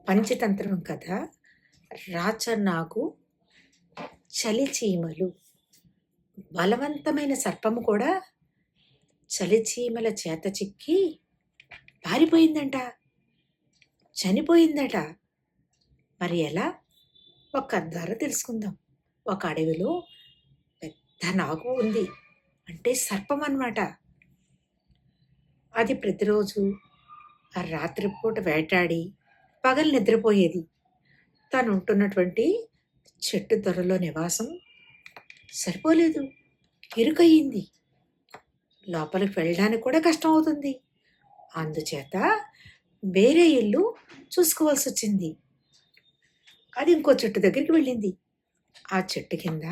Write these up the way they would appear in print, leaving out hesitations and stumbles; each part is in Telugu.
పంచతంత్రం కథ రాచనాగు చలిచీమలు. బలవంతమైన సర్పము కూడా చలిచీమల చేత చిక్కి పారిపోయిందంట, చనిపోయిందట. మరి ఎలా? ఒక కథ ద్వారా తెలుసుకుందాం. ఒక అడవిలో పెద్ద నాగు ఉంది, అంటే సర్పం అన్నమాట. అది ప్రతిరోజు ఆ రాత్రిపూట వేటాడి పగలు నిద్రపోయేది. తను ఉంటున్నటువంటి చెట్టు త్వరలో నివాసం సరిపోలేదు, ఇరుకయ్యింది. లోపలికి వెళ్ళడానికి కూడా కష్టం అవుతుంది. అందుచేత వేరే ఇల్లు చూసుకోవాల్సి వచ్చింది. అది ఇంకో చెట్టు దగ్గరికి వెళ్ళింది. ఆ చెట్టు కింద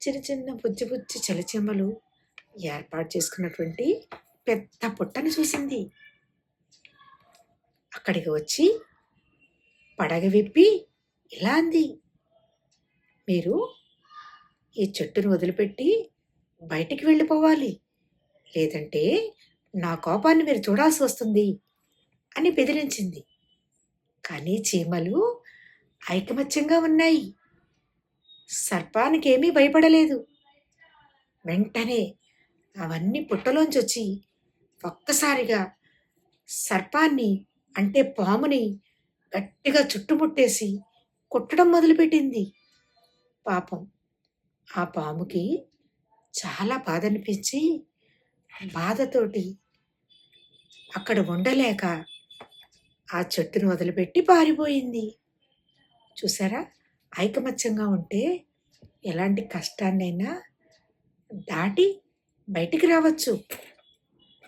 చిన్న చిన్న బుజ్జి బుజ్జి చలిచెమ్మలు ఏర్పాటు చేసుకున్నటువంటి పెద్ద పుట్టని చూసింది. అక్కడికి వచ్చి పడగ విప్పి ఇలా అంది, మీరు ఈ చెట్టును వదిలిపెట్టి బయటికి వెళ్ళిపోవాలి, లేదంటే నా కోపాన్ని మీరు చూడాల్సి వస్తుంది అని బెదిరించింది. కానీ చీమలు ఐకమత్యంగా ఉన్నాయి. సర్పానికి ఏమీ భయపడలేదు. వెంటనే అవన్నీ పుట్టలోంచి వచ్చి ఒక్కసారిగా సర్పాన్ని, అంటే పాముని గట్టిగా చుట్టుముట్టేసి కొట్టడం మొదలుపెట్టింది. పాపం ఆ పాముకి చాలా బాధ అనిపించి బాధతోటి అక్కడ ఉండలేక ఆ చెట్టును వదిలిపెట్టి పారిపోయింది. చూసారా, ఐకమత్యంగా ఉంటే ఎలాంటి కష్టాన్నైనా దాటి బయటికి రావచ్చు.